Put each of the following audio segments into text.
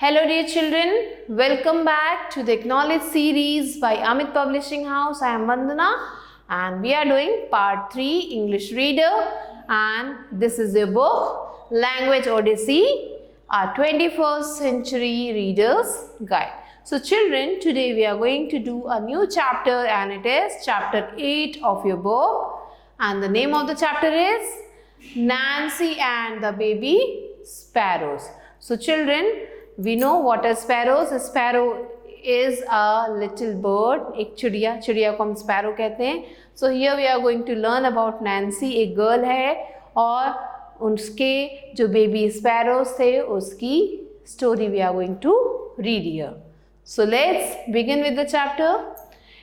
Hello dear children, welcome back to the Acknowledge series by Amit Publishing House. I am Vandana and we are doing part 3 English Reader, and this is your book Language Odyssey, our 21st Century Reader's Guide. So children, today we are going to do a new chapter and it is chapter 8 of your book, and the name of the chapter is Nancy and the Baby Sparrows. So children, we know what are sparrows. A sparrow is a little bird, एक चिड़िया को हम sparrow कहते हैं. So here we are going to learn about Nancy. एक girl है और उसके जो baby sparrows थे उसकी story we are going to read here. So let's begin with the chapter.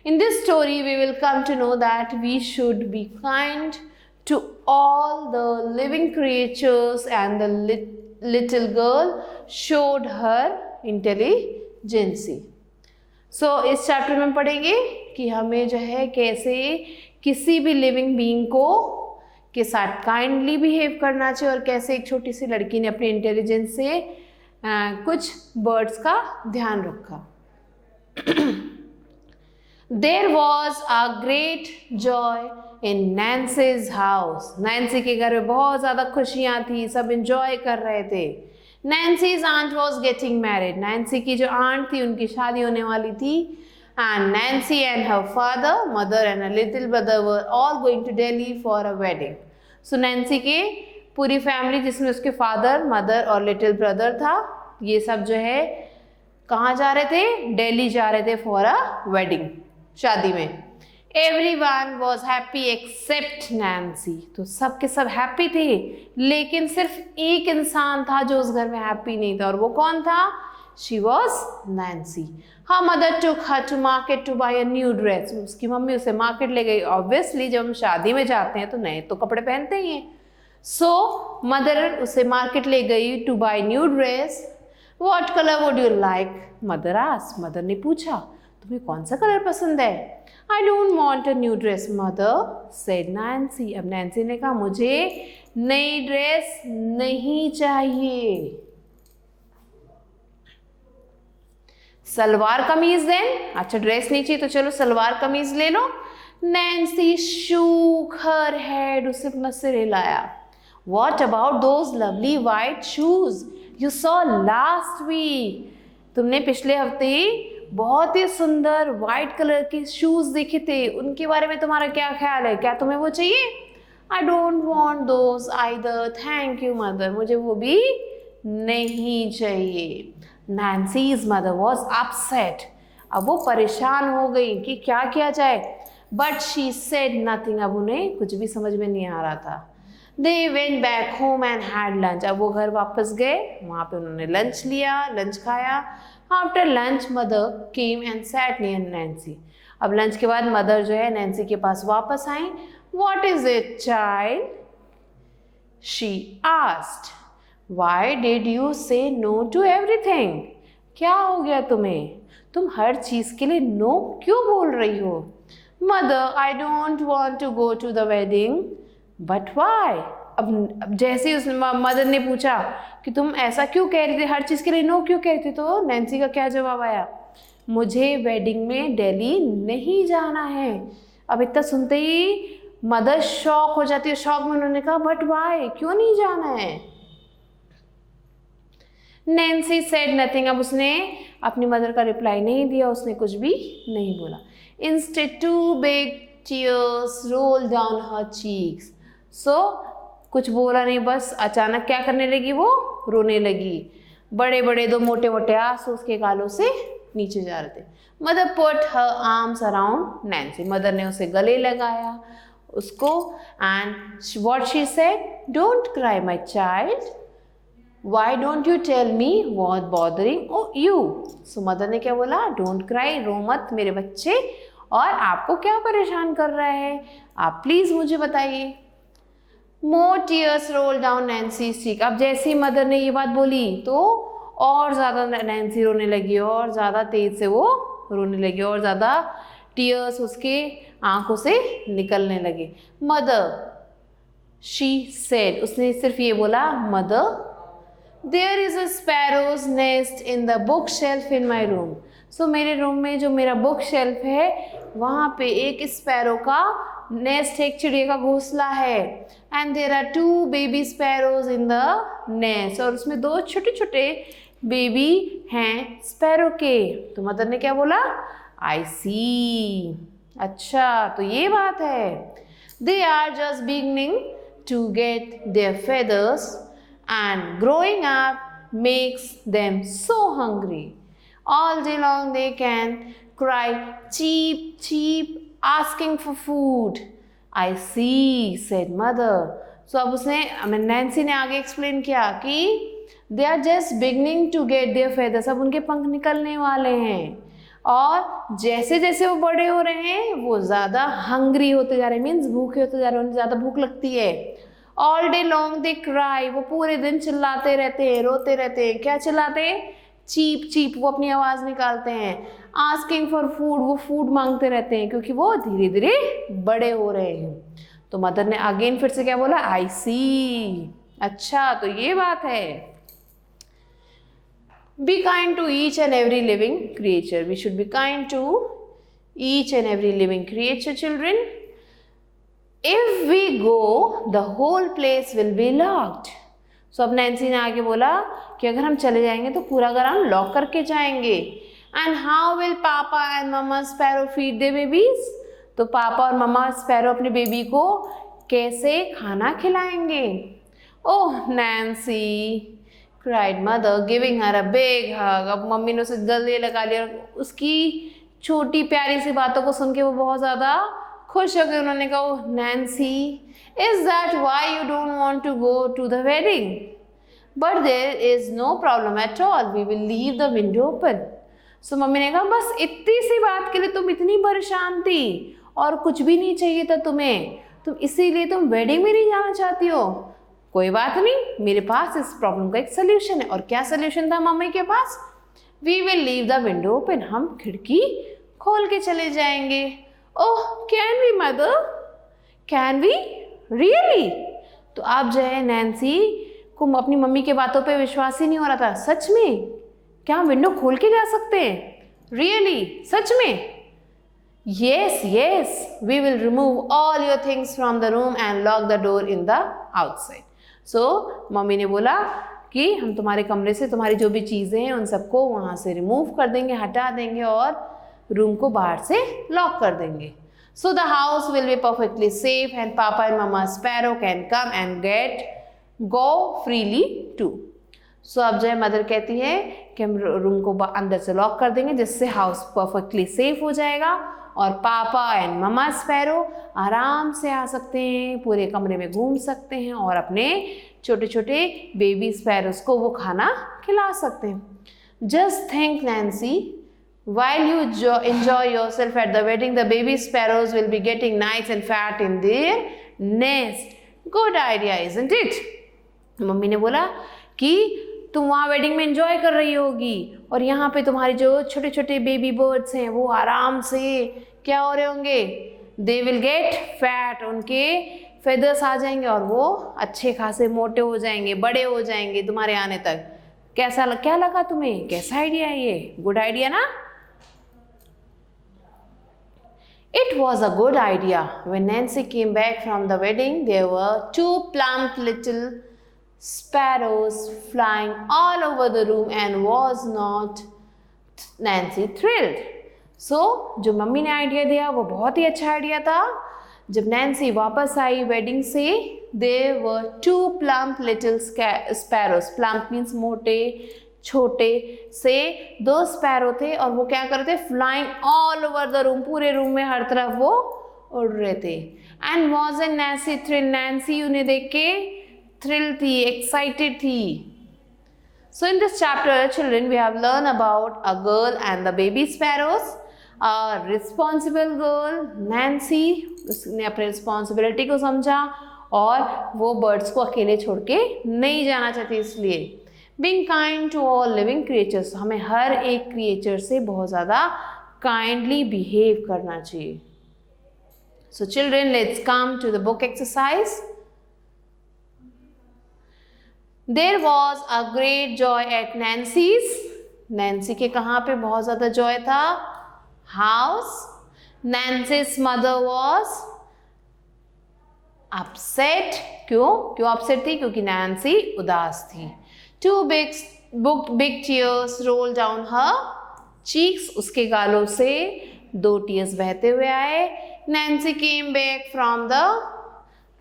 In this story we will come to know that we should be kind to all the living creatures, and the little girl showed her intelligence. So इस chapter में पढ़ेंगे कि हमें जो है कैसे किसी भी लिविंग बीइंग को के साथ काइंडली बिहेव करना चाहिए, और कैसे एक छोटी सी लड़की ने अपने इंटेलिजेंस से कुछ बर्ड्स का ध्यान रखा. There was a great joy in Nancy's house. Nancy के घर में बहुत ज़्यादा खुशियाँ थी, सब enjoy कर रहे थे. Nancy's aunt was getting married. Nancy की जो aunt थी उनकी शादी होने वाली थी. And Nancy and her father, mother and her little brother were all going to Delhi for a wedding. So Nancy के पूरी फैमिली जिसमें उसके फादर, मदर और लिटिल ब्रदर था, ये सब जो है कहाँ जा रहे थे? दिल्ली जा रहे थे फॉर अ वेडिंग, शादी में. Everyone was happy except Nancy. तो सब के सब हैप्पी थे, लेकिन सिर्फ एक इंसान था जो उस घर में हैप्पी नहीं था, और वो कौन था? She was Nancy. Her mother took her to market to buy a new dress. उसकी मम्मी उसे मार्केट ले गई. Obviously जब हम शादी में जाते हैं तो नए तो कपड़े पहनते ही हैं. So mother उसे मार्केट ले गई to buy new dress. What color would you like? Mother asked. Mother ने पूछा, तुम्हें कौन सा कलर पसंद है? I don't want a new dress, mother, said Nancy. अब नैन्सी ने कहा, मुझे नई ड्रेस नहीं चाहिए. सलवार कमीज दें. अच्छा, ड्रेस नहीं चाहिए तो चलो सलवार कमीज ले लो. Nancy shook her head. उसे अपना सिर हिलाया. What about those lovely white shoes you saw last week? तुमने पिछले हफ्ते बहुत ही सुंदर व्हाइट कलर के शूज देखे थे, उनके बारे में तुम्हारा क्या ख्याल है? क्या तुम्हें वो चाहिए? I don't want those either, thank you mother. मुझे वो भी नहीं चाहिए. Nancy's mother was upset. अब वो परेशान हो गई कि क्या किया जाए. But she said nothing. अब उन्हें कुछ भी समझ में नहीं आ रहा था. They went back home and had lunch. अब वो घर वापस गए, वहाँ पे उन्होंने लंच लिया, लंच खाया. After lunch, mother came and sat near Nancy. अब लंच के बाद मदर जो है नैन्सी के पास वापस आई. What is it, child? She asked. Why did you say no to everything? क्या हो गया तुम्हें? तुम हर चीज के लिए नो क्यों बोल रही हो? Mother, I don't want to go to the wedding. But why? अब जैसे ही उस मदर ने पूछा कि तुम ऐसा क्यों कह रही थी, हर चीज़ के लिए नो क्यों कह रही थी, तो नैन्सी का क्या जवाब आया? मुझे वेडिंग में दिल्ली नहीं जाना है. अब इतना सुनते ही मदर शॉक हो जाती है. शॉक में उन्होंने कहा, बट वाई, क्यों नहीं जाना है? Nancy said nothing. अब उसने अपनी मदर का रिप्लाई नहीं दिया, उसने कुछ भी नहीं बोला. Instead two big tears roll down her cheeks. So कुछ बोला नहीं, बस अचानक क्या करने लगी? वो रोने लगी. बड़े बड़े दो मोटे मोटे आंसू उसके गालों से नीचे जा रहे थे. Mother put her arms around Nancy. Mother ने उसे गले लगाया उसको. And what she said, don't cry my child, why don't you tell me what bothering you. So mother ने क्या बोला? डोंट क्राई, रो मत मेरे बच्चे, और आपको क्या परेशान कर रहा है, आप प्लीज मुझे बताइए. More tears rolled down Nancy's cheek. अब जैसे ही मदर ने ये बात बोली तो और ज़्यादा नैन्सी रोने लगी, और ज़्यादा तेज से वो रोने लगी, और ज़्यादा टीयर्स उसके आंखों से निकलने लगे. Mother, she said. उसने सिर्फ ये बोला, mother, There is a sparrow's nest in the bookshelf in my room. So मेरे रूम में जो मेरा बुक शेल्फ है वहाँ पे एक स्पैरो का नेस्ट, एक चिड़िया का घोंसला है. And there are 2 baby sparrows in the nest. और उसमें 2 छोटे छोटे बेबी हैं स्पैरो के. तो मदर ने क्या बोला? आई सी. अच्छा, तो ये बात है. They are just beginning to get their feathers and growing up makes them so hungry. All day long they can cry cheep cheep asking for food. I see, said mother. So अब उसने Nancy ने आगे explain किया कि they are just beginning to get their feathers. अब उनके पंख निकलने वाले हैं और जैसे जैसे वो बड़े हो रहे हैं वो ज़्यादा हंग्री होते जा रहे हैं, मीन्स भूखे होते जा रहे हैं, उन्हें ज़्यादा भूख लगती है. All day long they cry. वो पूरे दिन चिल्लाते रहते हैं, रोते रहते हैं. क्या चिल्लाते हैं? Cheep cheep. वो अपनी आवाज़ निकालते हैं. Asking for food. वो फूड मांगते रहते हैं क्योंकि वो धीरे धीरे बड़े हो रहे हैं. तो मदर ने अगेन फिर से क्या बोला? आई सी. अच्छा, तो ये बात है. Be kind to each and every living creature. We should be kind to each and every living creature children. If we go, the whole place will be locked. So अब नैन्सी ने आगे बोला कि अगर हम चले जाएंगे तो पूरा घर हम लॉक करके जाएंगे. And how will Papa and Mama Sparrow feed their babies? तो पापा और मम्मा स्पैरो अपने बेबी को कैसे खाना खिलाएंगे? Oh Nancy, cried mother, giving her a big hug. अब मम्मी ने उसे गले लगा लिया. उसकी छोटी प्यारी सी बातों को सुन के वो बहुत ज़्यादा खुश हो गए. उन्होंने कहा, oh Nancy, is that why you don't want to go to the wedding? But there is no problem at all, we will leave the window open. So mummy ने कहा, बस इतनी सी बात के लिए तुम इतनी परेशान थी और कुछ भी नहीं चाहिए था तुम्हें, तुम इसीलिए तुम वेडिंग में नहीं जाना चाहती हो. कोई बात नहीं, मेरे पास इस प्रॉब्लम का एक सोल्यूशन है. और क्या सोल्यूशन था मम्मी के पास? We will leave the window open. हम खिड़की खोल के चले जाएंगे. Oh can we mother, can we really? तो अब जो है नैन्सी को अपनी मम्मी के बातों पे विश्वास ही नहीं हो रहा था. सच में क्या हम विंडो खोल के जा सकते हैं? रियली? सच में? Yes yes, we will remove all your things from the room and lock the door in the outside. So mummy ने बोला कि हम तुम्हारे कमरे से तुम्हारी जो भी चीज़ें हैं उन सबको वहाँ से रिमूव कर देंगे, हटा देंगे और रूम को बाहर से लॉक कर देंगे. So the house will be perfectly safe and papa and mama sparrow can come and go freely too. सो अब जो है मदर कहती है कि हम रूम को अंदर से लॉक कर देंगे जिससे हाउस परफेक्टली सेफ हो जाएगा और पापा एंड मम्मा स्पैरो आराम से आ सकते हैं, पूरे कमरे में घूम सकते हैं और अपने छोटे छोटे बेबी स्पैरोस को वो खाना खिला सकते हैं. Just think Nancy, while you enjoy yourself at the wedding, the baby sparrows will be getting nice and fat in their nest. Good idea, isn't it? Mummy ने बोला कि तुम वहाँ वेडिंग में एंजॉय कर रही होगी और यहाँ पे तुम्हारे जो छोटे छोटे बेबी बर्ड्स हैं वो आराम से क्या हो रहे होंगे? They will get fat. उनके फेदर्स आ जाएंगे और वो अच्छे खासे मोटे हो जाएंगे, बड़े हो जाएंगे तुम्हारे आने तक. क्या लगा तुम्हें? कैसा आइडिया है ये? गुड आइडिया ना? It was a good idea. When Nancy came back from the wedding, there were 2 plump little sparrows flying all over the room, and was not Nancy thrilled? So, जो mummy ने idea दिया वो बहुत ही अच्छा idea था. जब Nancy वापस आई wedding से, there were 2 plump little sparrows. Plump means मोटे, छोटे से 2 स्पैरो थे और वो क्या कर रहे थे? Flying all over the room. पूरे रूम में हर तरफ वो उड़ रहे थे. And wasn't Nancy thrilled? Nancy उन्हें देख के थ्रिल थी, एक्साइटेड थी. So in this chapter children we have learn about a girl and the baby sparrows. A responsible girl Nancy, उसने अपनी रिस्पॉन्सिबिलिटी को समझा और वो बर्ड्स को अकेले छोड़ के नहीं जाना चाहती. इसलिए Being kind to all living creatures, हमें हर एक क्रिएचर से बहुत ज़्यादा काइंडली बिहेव करना चाहिए. So children, let's come to the book exercise. There was a great joy at Nancy's. Nancy के कहाँ पे बहुत ज़्यादा joy था? House. Nancy's mother was upset. क्यों upset थी? क्योंकि Nancy उदास थी. Two big tears rolled down her cheeks. उसके गालों से 2 tears बहते हुए आए. Nancy came back from the,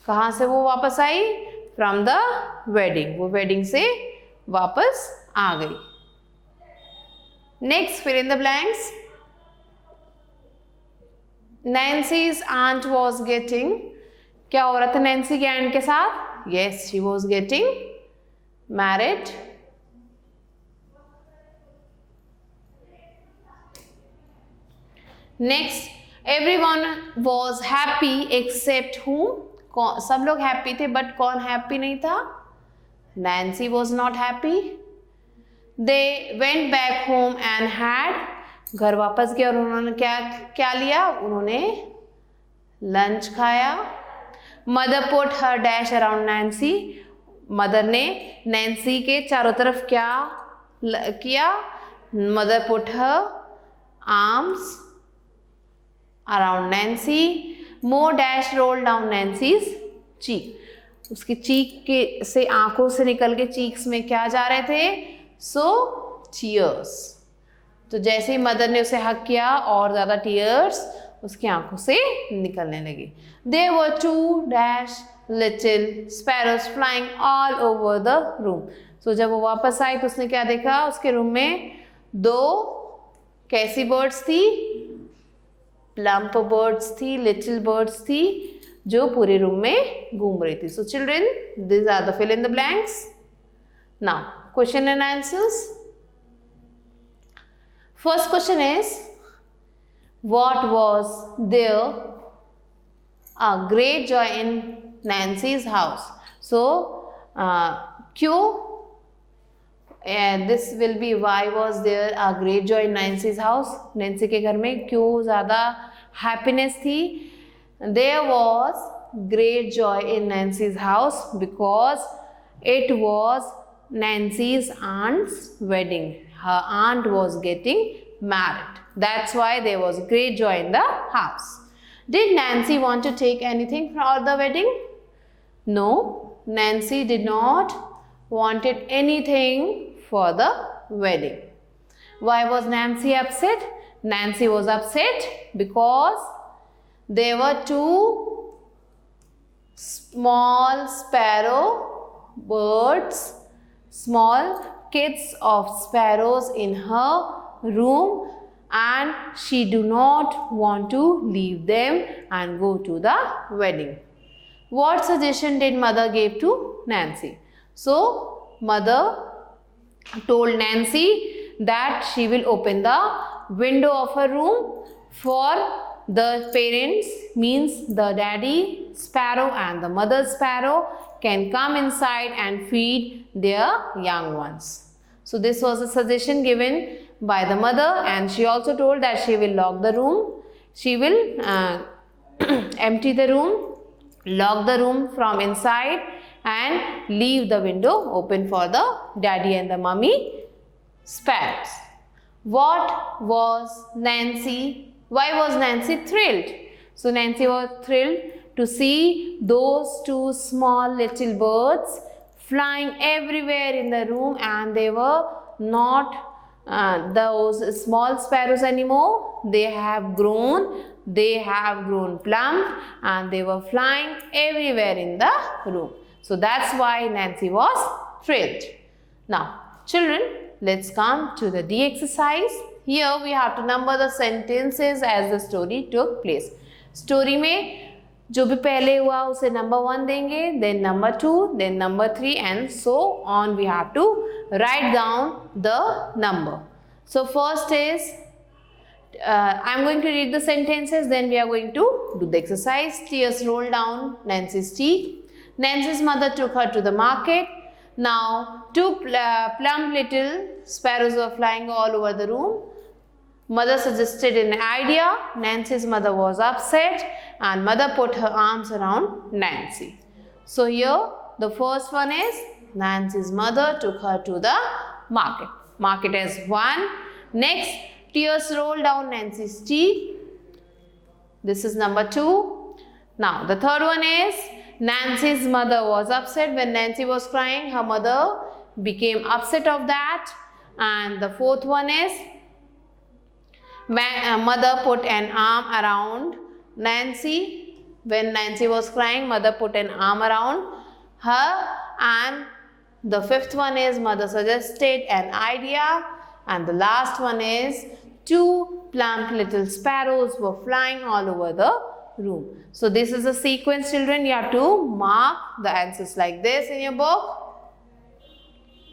कहाँ से वो वापस आई? From the wedding. वो wedding से वापस आ गई. Next, fill in the blanks. Nancy's aunt was getting, क्या हो रहा था नैन्सी के aunt के साथ? Yes, she was getting married. Next, everyone was happy except whom? सब लोग happy थे, but कौन happy नहीं था? Nancy was not happy. They went back home and had, घर वापस गए और उन्होंने क्या लिया? उन्होंने लंच खाया. Mother put her dash around Nancy. Mother ने नैन्सी के चारों तरफ क्या किया? Mother put her arms around Nancy. More dash rolled down Nancy's cheek. उसकी चीक के से आंखों से निकल के चीक्स में क्या जा रहे थे? So tears. तो जैसे ही मदर ने उसे हक किया और ज़्यादा टीयर्स उसकी आंखों से निकलने लगी. There were 2 dash little sparrows flying all over the room. So जब वो वापस आई तो उसने क्या देखा? उसके रूम में 2 कैसी बर्ड्स थी? प्लम्प बर्ड्स थी, लिटिल बर्ड्स थी जो पूरे रूम में घूम रही थी. So children, these are the fill in the blanks. Now, question and answers. First question is, what was there a great joy in Nancy's house? So, this will be why was there a great joy in Nancy's house? Nancy के घर में क्यों ज़्यादा happiness थी? There was great joy in Nancy's house because it was Nancy's aunt's wedding. Her aunt was getting married. That's why there was great joy in the house. Did Nancy want to take anything for the wedding? No, Nancy did not wanted anything for the wedding. Why was Nancy upset? Nancy was upset because there were 2 small sparrow birds, small kids of sparrows in her room, and she do not want to leave them and go to the wedding. What suggestion did mother give to Nancy? So mother told Nancy that she will open the window of her room for the parents, means the daddy sparrow and the mother sparrow, can come inside and feed their young ones. So this was a suggestion given by the mother, and she also told that she will lock the room. She will empty the room, lock the room from inside and leave the window open for the daddy and the mummy sparrows. What was Nancy? Why was Nancy thrilled? So Nancy was thrilled to see those 2 small little birds flying everywhere in the room, and they were not those small sparrows anymore. They have grown plump, and they were flying everywhere in the room. So that's why Nancy was thrilled. Now children, let's come to the D exercise. Here we have to number the sentences as the story took place. Story में जो भी पहले हुआ उसे number 1 देंगे, then number 2, then number 3, and so on. We have to write down the number. So first is, I am going to read the sentences, then we are going to do the exercise. Tears rolled down Nancy's cheek. Nancy's mother took her to the market. Now 2 plump little sparrows were flying all over the room. Mother suggested an idea. Nancy's mother was upset, and mother put her arms around Nancy. So here the first one is Nancy's mother took her to the market. Mark it as 1. Next, tears rolled down Nancy's cheek. This is number 2. Now, the third one is Nancy's mother was upset. When Nancy was crying, her mother became upset of that. And the fourth one is mother put an arm around Nancy. When Nancy was crying, mother put an arm around her. And the fifth one is mother suggested an idea. And the last one is 2 plump little sparrows were flying all over the room. So this is a sequence, children. You have to mark the answers like this in your book.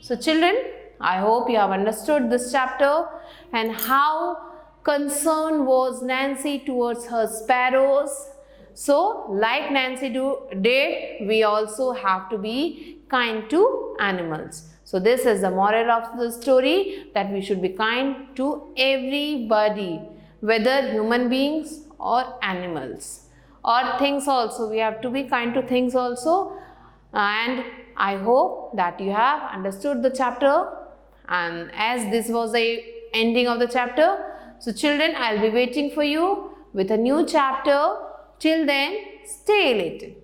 So children, I hope you have understood this chapter and how concerned was Nancy towards her sparrows. So like Nancy did, we also have to be kind to animals. So this is the moral of the story, that we should be kind to everybody, whether human beings or animals or things also. We have to be kind to things also. And I hope that you have understood the chapter, and as this was the ending of the chapter, so children, I'll be waiting for you with a new chapter. Till then, stay elated.